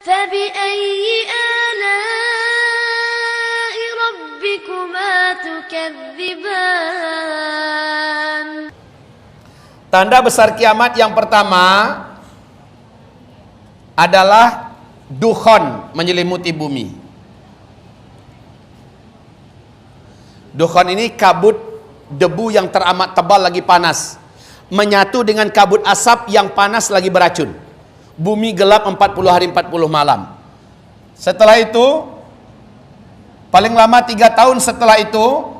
فبأي آلاء ربكما تكذبان. Tanda besar kiamat yang pertama adalah dukhon menyelimuti bumi. Dukhon ini kabut debu yang teramat tebal lagi panas, menyatu dengan kabut asap yang panas lagi beracun. Bumi gelap 40 hari 40 malam. Setelah itu, paling lama 3 tahun setelah itu,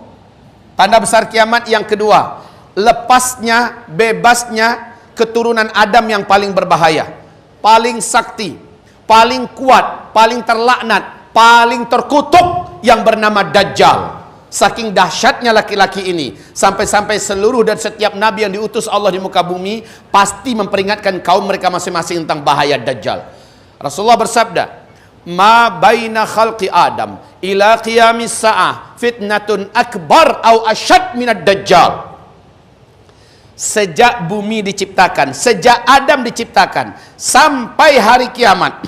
tanda besar kiamat yang kedua, lepasnya, bebasnya keturunan Adam yang paling berbahaya, paling sakti, paling kuat, paling terlaknat, paling terkutuk, yang bernama Dajjal. Saking dahsyatnya laki-laki ini, sampai-sampai seluruh dan setiap nabi yang diutus Allah di muka bumi pasti memperingatkan kaum mereka masing-masing tentang bahaya Dajjal. Rasulullah bersabda, "Ma baina khalqi Adam ila qiyamis sa'ah fitnatun akbar au asyad minad Dajjal." Sejak bumi diciptakan, sejak Adam diciptakan sampai hari kiamat,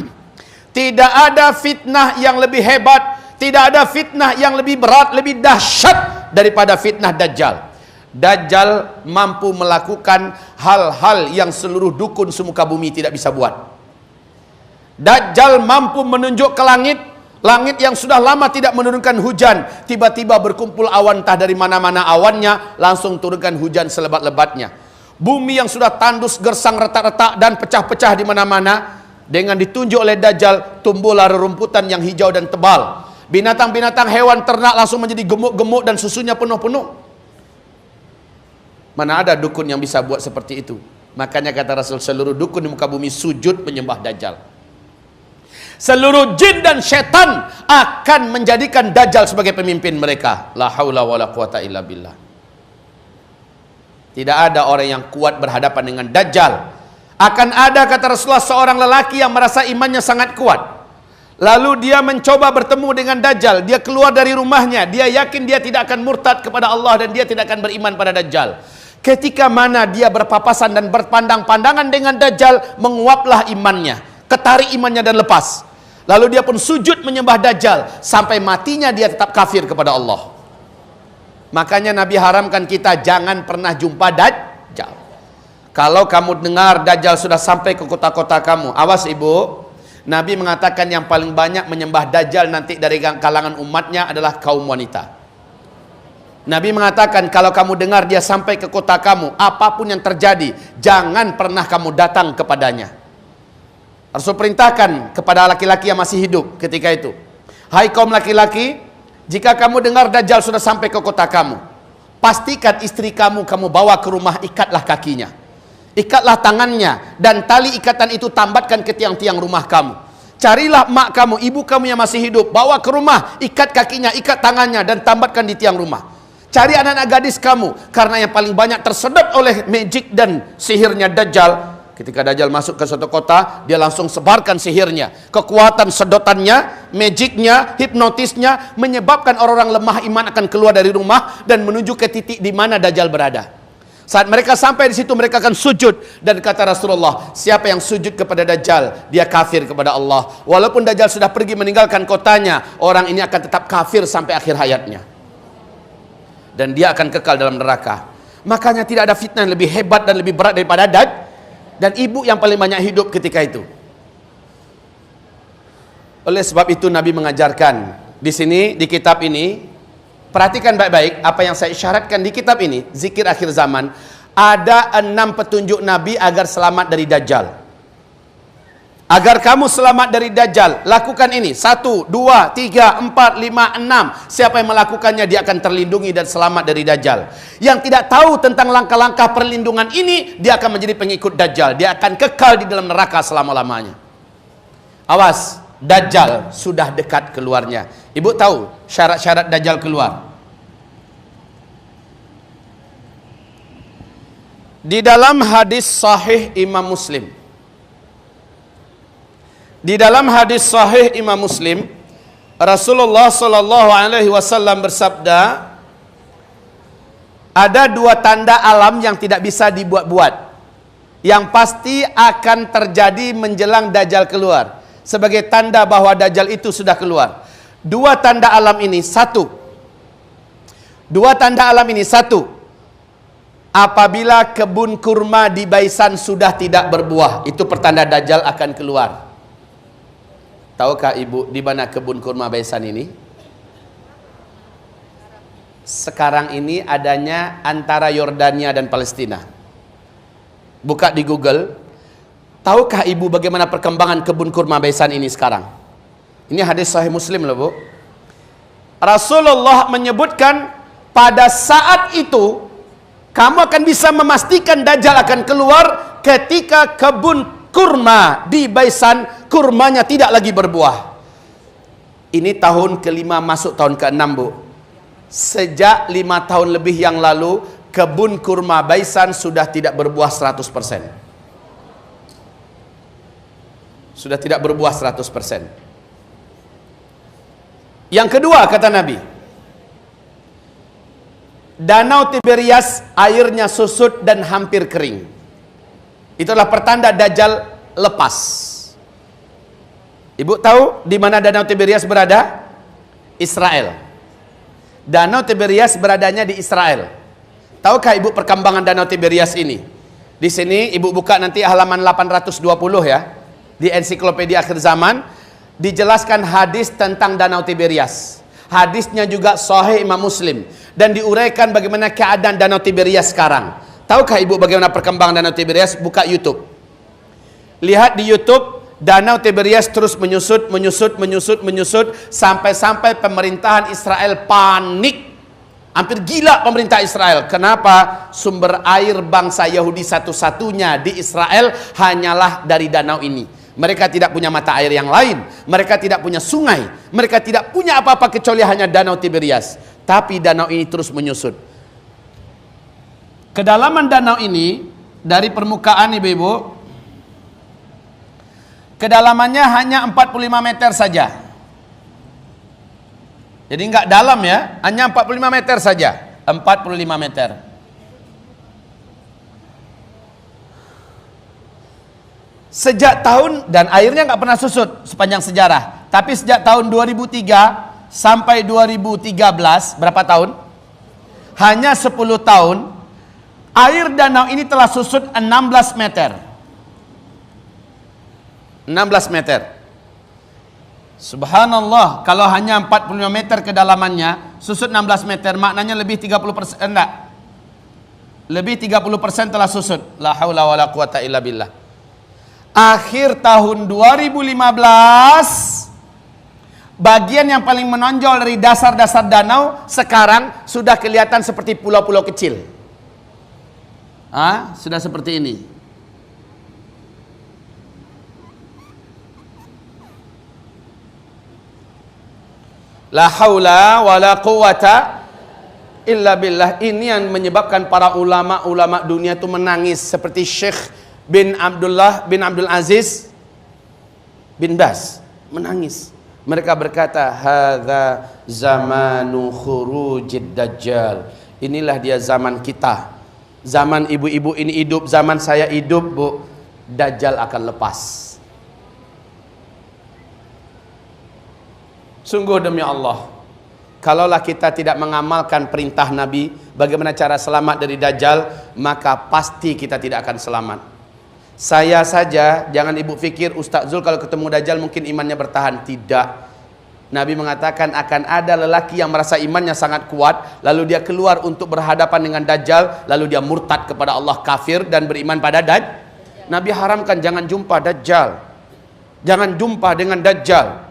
tidak ada fitnah yang lebih hebat, tidak ada fitnah yang lebih berat, lebih dahsyat daripada fitnah Dajjal. Dajjal mampu melakukan hal-hal yang seluruh dukun semuka bumi tidak bisa buat. Dajjal mampu menunjuk ke langit, langit yang sudah lama tidak menurunkan hujan, tiba-tiba berkumpul awan entah dari mana-mana awannya, langsung turunkan hujan selebat-lebatnya. Bumi yang sudah tandus, gersang, retak-retak dan pecah-pecah di mana-mana, dengan ditunjuk oleh Dajjal, tumbuhlah rerumputan yang hijau dan tebal. Binatang-binatang, hewan, ternak langsung menjadi gemuk-gemuk dan susunya penuh-penuh. Mana ada dukun yang bisa buat seperti itu? Makanya kata Rasul, seluruh dukun di muka bumi sujud menyembah Dajjal. Seluruh jin dan setan akan menjadikan Dajjal sebagai pemimpin mereka. La haula wala quwata illa billah. Tidak ada orang yang kuat berhadapan dengan Dajjal. Akan ada, kata Rasulullah, seorang lelaki yang merasa imannya sangat kuat. Lalu dia mencoba bertemu dengan Dajjal. Dia keluar dari rumahnya. Dia yakin dia tidak akan murtad kepada Allah dan dia tidak akan beriman pada Dajjal. Ketika mana dia berpapasan dan berpandang-pandangan dengan Dajjal, menguaplah imannya, ketarik imannya dan lepas. Lalu dia pun sujud menyembah Dajjal sampai matinya dia tetap kafir kepada Allah. Makanya Nabi haramkan kita jangan pernah jumpa Dajjal. Kalau kamu dengar Dajjal sudah sampai ke kota-kota kamu, awas ibu. Nabi mengatakan yang paling banyak menyembah Dajjal nanti dari kalangan umatnya adalah kaum wanita. Nabi mengatakan kalau kamu dengar dia sampai ke kota kamu, apapun yang terjadi, jangan pernah kamu datang kepadanya. Rasul perintahkan kepada laki-laki yang masih hidup ketika itu, hai kaum laki-laki, jika kamu dengar Dajjal sudah sampai ke kota kamu, pastikan istri kamu bawa ke rumah, ikatlah kakinya, ikatlah tangannya, dan tali ikatan itu tambatkan ke tiang-tiang rumah kamu. Carilah mak kamu, ibu kamu yang masih hidup, bawa ke rumah, ikat kakinya, ikat tangannya, dan tambatkan di tiang rumah. Cari anak-anak gadis kamu, karena yang paling banyak tersedot oleh magic dan sihirnya Dajjal. Ketika Dajjal masuk ke suatu kota, dia langsung sebarkan sihirnya, kekuatan sedotannya, magicnya, hipnotisnya, menyebabkan orang-orang lemah iman akan keluar dari rumah dan menuju ke titik di mana Dajjal berada. Saat mereka sampai di situ, mereka akan sujud. Dan kata Rasulullah, siapa yang sujud kepada Dajjal, dia kafir kepada Allah. Walaupun Dajjal sudah pergi meninggalkan kotanya, orang ini akan tetap kafir sampai akhir hayatnya. Dan dia akan kekal dalam neraka. Makanya tidak ada fitnah yang lebih hebat dan lebih berat daripada Dajjal. Dan ibu yang paling banyak hidup ketika itu. Oleh sebab itu Nabi mengajarkan di sini, di kitab ini, perhatikan baik-baik apa yang saya isyaratkan di kitab ini, zikir akhir zaman. Ada 6 petunjuk Nabi agar selamat dari Dajjal. Agar kamu selamat dari Dajjal, lakukan ini. 1, 2, 3, 4, 5, 6. Siapa yang melakukannya, dia akan terlindungi dan selamat dari Dajjal. Yang tidak tahu tentang langkah-langkah perlindungan ini, dia akan menjadi pengikut Dajjal. Dia akan kekal di dalam neraka selama-lamanya. Awas, Dajjal sudah dekat keluarnya. Ibu tahu syarat-syarat Dajjal keluar. Di dalam hadis sahih Imam Muslim, di dalam hadis sahih Imam Muslim, Rasulullah sallallahu alaihi wasallam bersabda, ada 2 tanda alam yang tidak bisa dibuat-buat, yang pasti akan terjadi menjelang Dajjal keluar. sebagai tanda bahwa Dajjal itu sudah keluar. Dua tanda alam ini, satu, apabila kebun kurma di Baisan sudah tidak berbuah, itu pertanda Dajjal akan keluar. Tahukah ibu di mana kebun kurma Baisan ini? Sekarang ini adanya antara Yordania dan Palestina. Buka di Google. Tahukah ibu bagaimana perkembangan kebun kurma Baisan ini sekarang? Ini hadis sahih Muslim loh, Bu. Rasulullah menyebutkan pada saat itu kamu akan bisa memastikan Dajjal akan keluar ketika kebun kurma di Baisan kurmanya tidak lagi berbuah. Ini tahun ke-5 masuk tahun ke-6, Bu. Sejak 5 tahun lebih yang lalu kebun kurma Baisan sudah tidak berbuah 100%. Sudah tidak berbuah 100%. Yang kedua kata Nabi, Danau Tiberias airnya susut dan hampir kering. Itulah pertanda Dajjal lepas. Ibu tahu di mana Danau Tiberias berada? Israel. Danau Tiberias beradanya di Israel. Tahukah ibu perkembangan Danau Tiberias ini? Di sini ibu buka nanti halaman 820 ya. Di ensiklopedia akhir zaman dijelaskan hadis tentang Danau Tiberias. Hadisnya juga sahih Imam Muslim dan diuraikan bagaimana keadaan Danau Tiberias sekarang. Tahukah ibu bagaimana perkembangan Danau Tiberias? Buka YouTube. Lihat di YouTube, Danau Tiberias terus menyusut sampai pemerintahan Israel panik. Hampir gila pemerintah Israel. Kenapa? Sumber air bangsa Yahudi satu-satunya di Israel hanyalah dari danau ini. Mereka tidak punya mata air yang lain. Mereka tidak punya sungai. Mereka tidak punya apa-apa kecuali hanya Danau Tiberias. Tapi danau ini terus menyusut. Kedalaman danau ini dari permukaan ibu-ibu, kedalamannya hanya 45 meter saja. Jadi enggak dalam ya, hanya 45 meter saja. 45 meter. Sejak tahun, dan airnya nggak pernah susut sepanjang sejarah. Tapi sejak tahun 2003 sampai 2013, berapa tahun? Hanya 10 tahun, air danau ini telah susut 16 meter. 16 meter. Subhanallah, kalau hanya 45 meter kedalamannya, susut 16 meter, maknanya lebih 30%, enggak. Lebih 30% telah susut. La haula wala quwata illa billah. Akhir tahun 2015, bagian yang paling menonjol dari dasar-dasar danau sekarang sudah kelihatan seperti pulau-pulau kecil. Sudah seperti ini. La haula wala quwata illa billah. Ini yang menyebabkan para ulama-ulama dunia itu menangis, seperti Syekh bin Abdullah bin Abdul Aziz bin Bas menangis. Mereka berkata, hadza zamanu khurujid dajjal. Inilah dia zaman kita. Zaman ibu-ibu ini hidup, zaman saya hidup, Bu. Dajjal akan lepas. Sungguh demi Allah, kalaulah kita tidak mengamalkan perintah Nabi bagaimana cara selamat dari Dajjal, maka pasti kita tidak akan selamat. Saya saja, jangan ibu fikir Ustaz Zul kalau ketemu Dajjal mungkin imannya bertahan. Tidak. Nabi mengatakan akan ada lelaki yang merasa imannya sangat kuat, lalu dia keluar untuk berhadapan dengan Dajjal, lalu dia murtad kepada Allah, kafir dan beriman pada Dajjal. Nabi haramkan jangan jumpa Dajjal. Jangan jumpa dengan Dajjal.